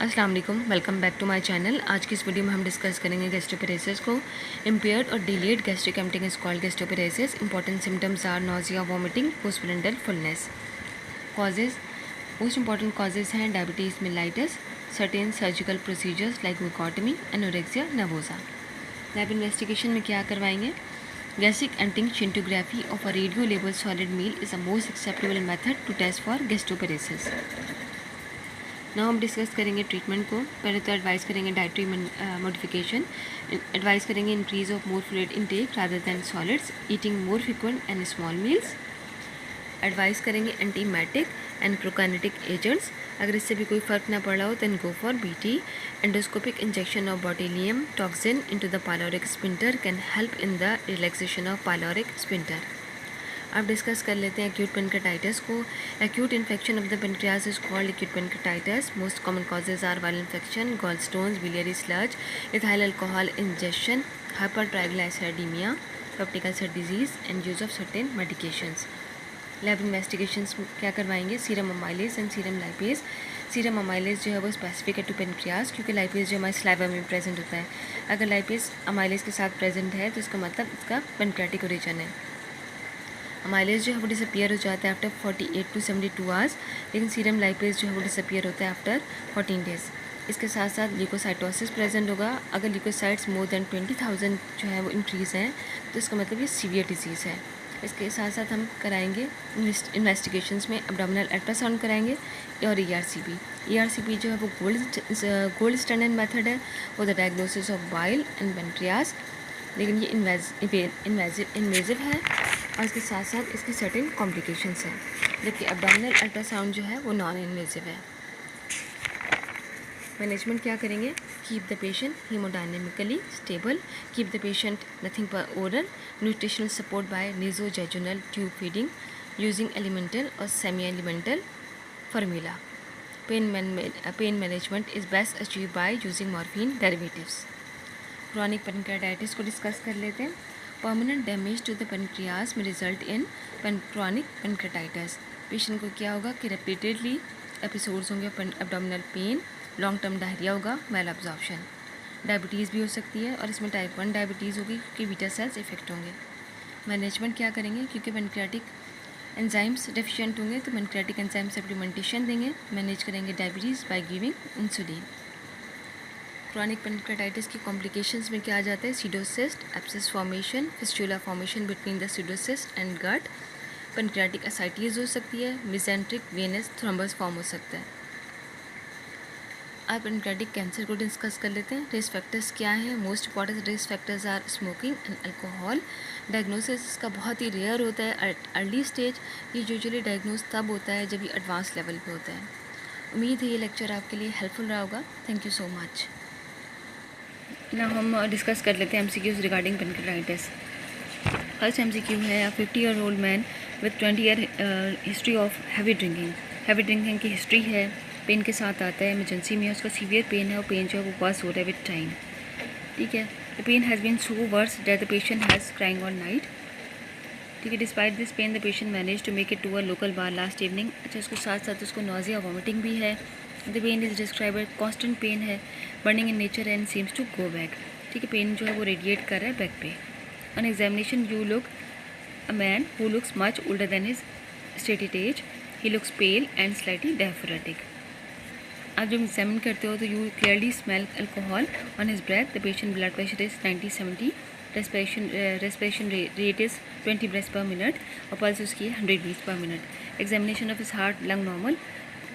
अस्सलाम वालेकुम, welcome back to my channel. आज की इस वीडियो में हम डिस्कस करेंगे गैस्ट्रोपेरेसिस को। इम्पेयर्ड और delayed gastric emptying is called gastroparesis. Important symptoms are nausea, vomiting, postprandial fullness. Causes, most important causes हैं diabetes mellitus, certain surgical procedures like vagotomy, anorexia nervosa. Lab investigation में क्या करवाएंगे? Gastric emptying scintigraphy of a radio labeled solid meal is the most acceptable method to test for gastroparesis. Now हम discuss करेंगे treatment को। पहले तो advice करेंगे dietary modification, advice करेंगे increase of more fluid intake rather than solids, eating more frequent and small meals. Advice करेंगे antiemetic and prokinetic agents. अगर इससे भी कोई फ़र्क ना पड़ रहा हो then go for BT। Endoscopic injection of botulinum toxin into the pyloric sphincter can help in the relaxation of pyloric sphincter. अब डिस्कस कर लेते हैं एक्यूट पेनक्रेटाइटिस को। Acute infection of the pancreas is called acute pancreatitis. Most common causes are viral infection, gallstones, biliary sludge, ethyl alcohol injection, hypertriglyceridaemia, peptic ulcer disease and use of certain medications. Lab investigations क्या करवाएंगे? Serum amylase and serum lipase. Serum amylase जो है वो specific है to pancreas, क्योंकि lipase जो हमारे saliva में प्रेजेंट होता है। अगर लाइपेज अमाइलेज के साथ प्रेजेंट है तो इसका मतलब इसका पेनक्रेटिक ओरिजिन है। अमाइलेज जो है वो डिसअपियर हो जाता है आफ्टर 48 to 72 आवर्स, लेकिन सीरम लाइपेज जो है वो डिसअपियर होता है आफ्टर 14 डेज। इसके साथ साथ ल्यूकोसाइटोसिस प्रेजेंट होगा। अगर ल्यूकोसाइट्स मोर देन 20,000 जो है वो इंक्रीज़ हैं तो इसका मतलब ये सीवियर डिजीज़ है। इसके साथ साथ हम कराएंगे इन्वेस्टिगेशंस में एब्डोमिनल अल्ट्रासाउंड कराएंगे और ERCP जो है वो गोल्ड स्टैंडर्ड मेथड है वो the diagnosis of bile and pancreas, लेकिन ये इन्वेजिव है और इसके साथ साथ इसकी सर्टेन कॉम्प्लिकेशंस हैं, जबकि एब्डोमिनल अल्ट्रासाउंड जो है वो नॉन इन्वेजिव है। मैनेजमेंट क्या करेंगे? Keep the patient haemodynamically stable, keep the patient nothing per oral, nutritional support by nasojejunal tube feeding using elemental और semi elemental formula. Pain management is best achieve by using morphine derivatives. Chronic pancreatitis को discuss कर लेते हैं। Permanent damage to the pancreas में result in chronic pancreatitis. Patient को क्या होगा कि रिपीटेडली एपिसोड्स होंगे abdominal pain, long term diarrhoea होगा, मैल अब्जॉर्प्शन। डायबिटीज़ भी हो सकती है और इसमें टाइप 1 डायबिटीज़ होगी क्योंकि बीटा सेल्स इफेक्ट होंगे। मैनेजमेंट क्या करेंगे? क्योंकि पेनक्रियाटिक एंजाइम्स डेफिशिएंट होंगे तो पेनक्रियाटिक एंजाइम सप्लीमेंटेशन देंगे। मैनेज करेंगे diabetes by giving insulin. Chronic pancreatitis की कॉम्प्लिकेशंस में क्या आ जाता है? Pseudocyst, abscess formation, fistula formation between the pseudocyst and gut, pancreatic ascites हो सकती है, मेसेंट्रिक वेनस थ्रोम्बस फॉर्म हो सकता है। अब पेनक्रियाटिक कैंसर को डिस्कस कर लेते हैं। रिस्क फैक्टर्स क्या हैं? Most important risk factors are smoking and alcohol. Diagnosis इसका बहुत ही रेयर होता है अर्ली स्टेज। ये यूजुअली डायग्नोज तब होता है जब ये एडवांस लेवल पे होता है। उम्मीद है ये लेक्चर आपके लिए हेल्पफुल रहा होगा। Thank you so much. ना हम डिस्कस कर लेते हैं MCQs regarding pancreatitis. First MCQ है, 50 year old man with 20 year history of heavy drinking की हिस्ट्री है, पेन के साथ आता है, इमरजेंसी में उसका सीवियर पेन है और पेन जो है वो पास हो रहा है विद टाइम। ठीक है, the pain has been so worse that the patient has crying all night. ठीक है, despite this pain the patient manage to make it to a local bar last evening. अच्छा, उसके साथ साथ उसको नोजिया वॉमिटिंग भी है। The pain is describe as constant pain है, burning in nature and seems to go back. ठीक है, पेन जो है वो रेडिएट कर रहा है बैक पे। On examination you look a man who looks much older than his stated age, he looks pale and slightly diaphoretic. आप जब एग्जामिन करते हो तो you clearly smell alcohol on his breath. The patient blood pressure is 90-70, respiration rate is 20 breaths per minute और pulse उसकी 100 beats per minute. Examination of his heart lung normal.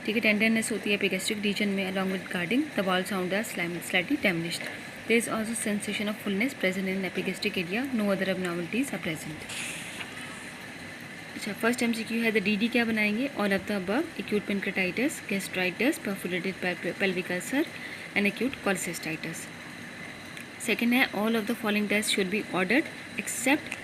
ठीक है, tenderness होती है एपिगैस्ट्रिक रीजन में along with guarding, the bowel sound are slightly damaged. There is also sensation of fullness present in epigastric area, no other abnormalities are present. अच्छा, first MCQ है, the DD क्या बनाएंगे? All of the above, acute pancreatitis, gastritis, perforated pelvic ulcer and acute cholecystitis. Second है, all of the following test should be ordered except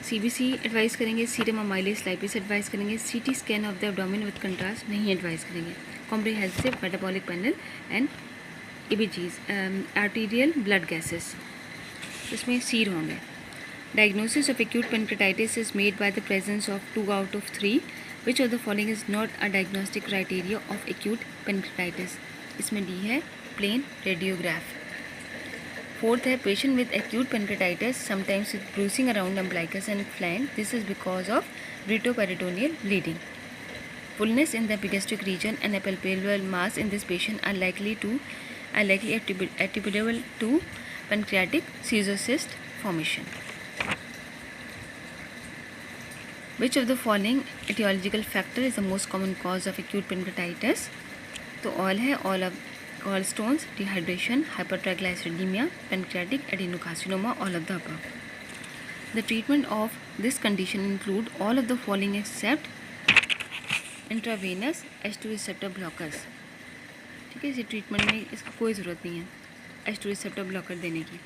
CBC advice करेंगे, serum amylase lipase advice करेंगे, CT scan of the abdomen with contrast नहीं advice करेंगे, comprehensive metabolic panel and EBGs, arterial blood gases, इसमें सीर होंगे। Diagnosis of acute pancreatitis is made by the presence of 2 out of 3 Which of the following is not a diagnostic criteria of acute pancreatitis? इसमें D है plain radiograph. Fourth है patient with acute pancreatitis sometimes with bruising around umbilicus and flank. This is because of retroperitoneal bleeding. Fullness in the epigastric region and a palpable mass in this patient are likely attributable to pancreatic schistocyst formation. Which of the following etiological factor is the most common cause of acute pancreatitis? तो all है all of gallstones, dehydration, hypertriglyceridemia, pancreatic adenocarcinoma, all of the above. The treatment of this condition include all of the following except intravenous H2 receptor blockers. ठीक है, इसी treatment में इसकी कोई ज़रूरत नहीं है H2 receptor blocker देने की.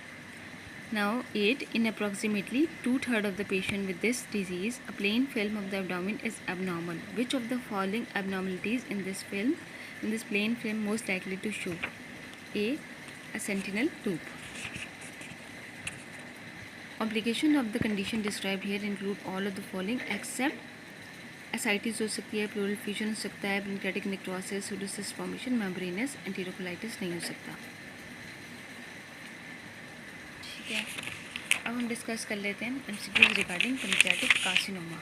Now 8. In approximately 2/3 of the patient with this disease, a plain film of the abdomen is abnormal. Which of the following abnormalities in this plain film most likely to show? A. A sentinel tube. Complication of the condition described here include all of the following except ascites हो सकती है, pleural effusion हो सकता है, pancreatic necrosis, pseudocyst formation, membranous enterocolitis नहीं हो सकता. अब हम डिस्कस कर लेते हैं MCQs रिगार्डिंग पेनक्रियाटिक कार्सिनोमा.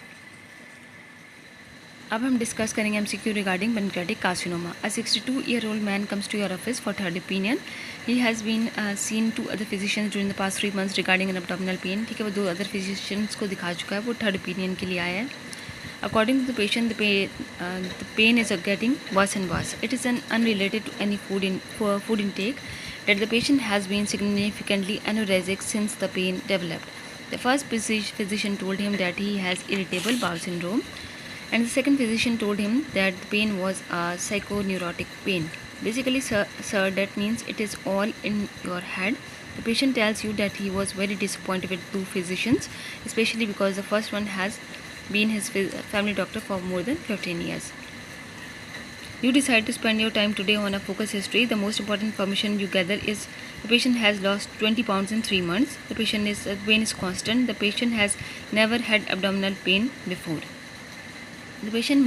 अब हम डिस्कस करेंगे MCQ regarding pancreatic carcinoma. A 62-year-old man comes to your office for third opinion. He has been seen two other physicians during the past 3 months regarding an abdominal pain. ठीक है, वो 2 other physicians को दिखा चुका है, वो third opinion के लिए आया है. According to the patient, the pain is getting worse and worse. It is unrelated to any food intake. That the patient has been significantly anorexic since the pain developed. The first physician told him that he has irritable bowel syndrome, and the second physician told him that the pain was a psychoneurotic pain. Basically, sir, that means it is all in your head. The patient tells you that he was very disappointed with 2 physicians, especially because the first one has been his family doctor for more than 15 years. You decide to spend your time today on a focus history. The most important information you gather is the patient has lost 20 pounds in 3 months. The pain is constant. The patient has never had abdominal pain before. The patient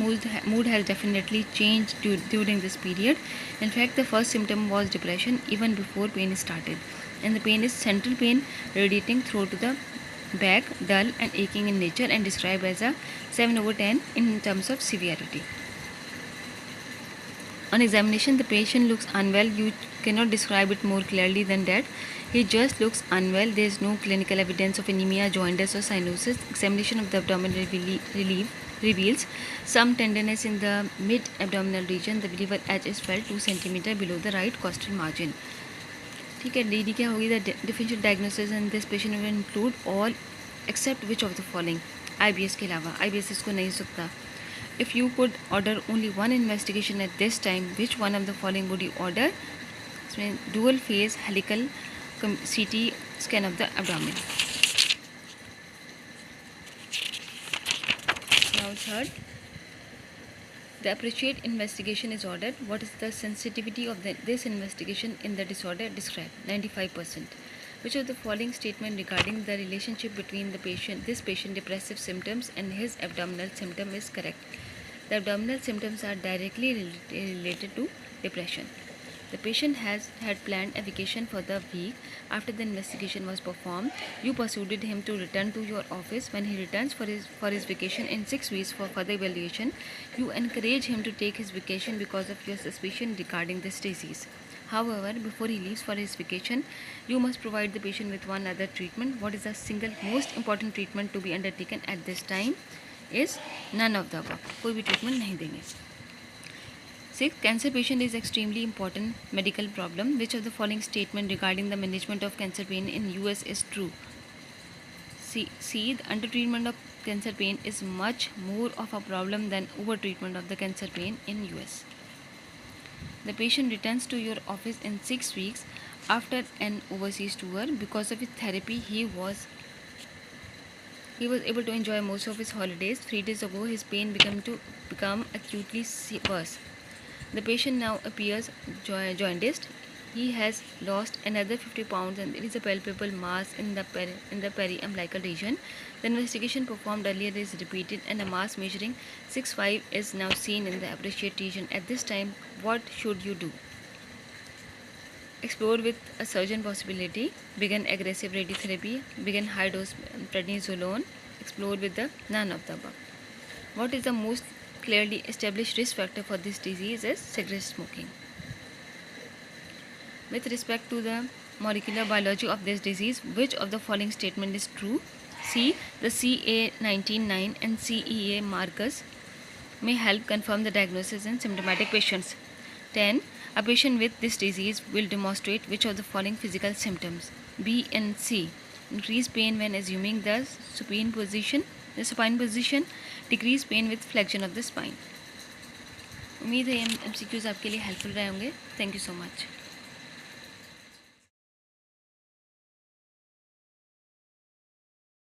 mood has definitely changed during this period. In fact, the first symptom was depression even before pain started. And the pain is central pain radiating through to the back, dull and aching in nature, and described as a 7/10 in terms of severity. On examination, the patient looks unwell. You cannot describe it more clearly than that. He just looks unwell. There is no clinical evidence of anemia, jaundice or cyanosis. Examination of the abdomen reveals some tenderness in the mid-abdominal region. The liver edge is felt 2 cm below the right costal margin. ठीक है, D क्या होगी? The differential diagnosis in this patient will include all except which of the following. IBS के अलावा, IBS इसको नहीं सकता. If you could order only one investigation at this time, which one of the following would you order? Dual phase helical CT scan of the abdomen. Now third, the appropriate investigation is ordered. What is the sensitivity of this investigation in the disorder described? 95%. Which of the following statement regarding the relationship between this patient depressive symptoms and his abdominal symptom is correct? The abdominal symptoms are directly related to depression. The patient has had planned a vacation for the week. After the investigation was performed, you persuaded him to return to your office. When he returns for his vacation in 6 weeks for further evaluation, you encourage him to take his vacation because of your suspicion regarding this disease. However, before he leaves for his vacation, you must provide the patient with one other treatment. What is the single most important treatment to be undertaken at this time? Is none of the above. कोई भी treatment नहीं देंगे. 6. Cancer patient is extremely important medical problem. Which of the following statement regarding the management of cancer pain in US is true? C. The undertreatment of cancer pain is much more of a problem than overtreatment of the cancer pain in US. The patient returns to your office in 6 weeks after an overseas tour. Because of his therapy, he was able to enjoy most of his holidays. 3 days ago, his pain become acutely worse. The patient now appears jaundiced. he has lost another 50 pounds and there is a palpable mass in the periumbilical region. The investigation performed earlier is repeated and a mass measuring 6.5 is now seen in the appreciate region. At this time, what should you do? Explore with a surgeon possibility, begin aggressive radiotherapy, begin high dose prednisolone, explore with the none of the above. What is the most clearly established risk factor for this disease is cigarette smoking. With respect to the molecular biology of this disease, which of the following statement is true? C. The CA19-9 and CEA markers may help confirm the diagnosis in symptomatic patients. 10. A patient with this disease will demonstrate which of the following physical symptoms? B and C. Increased pain when assuming the supine position, decreased pain with flexion of the spine. उम्मीद है MCQs आपके लिए helpful रहे होंगे. Thank you so much.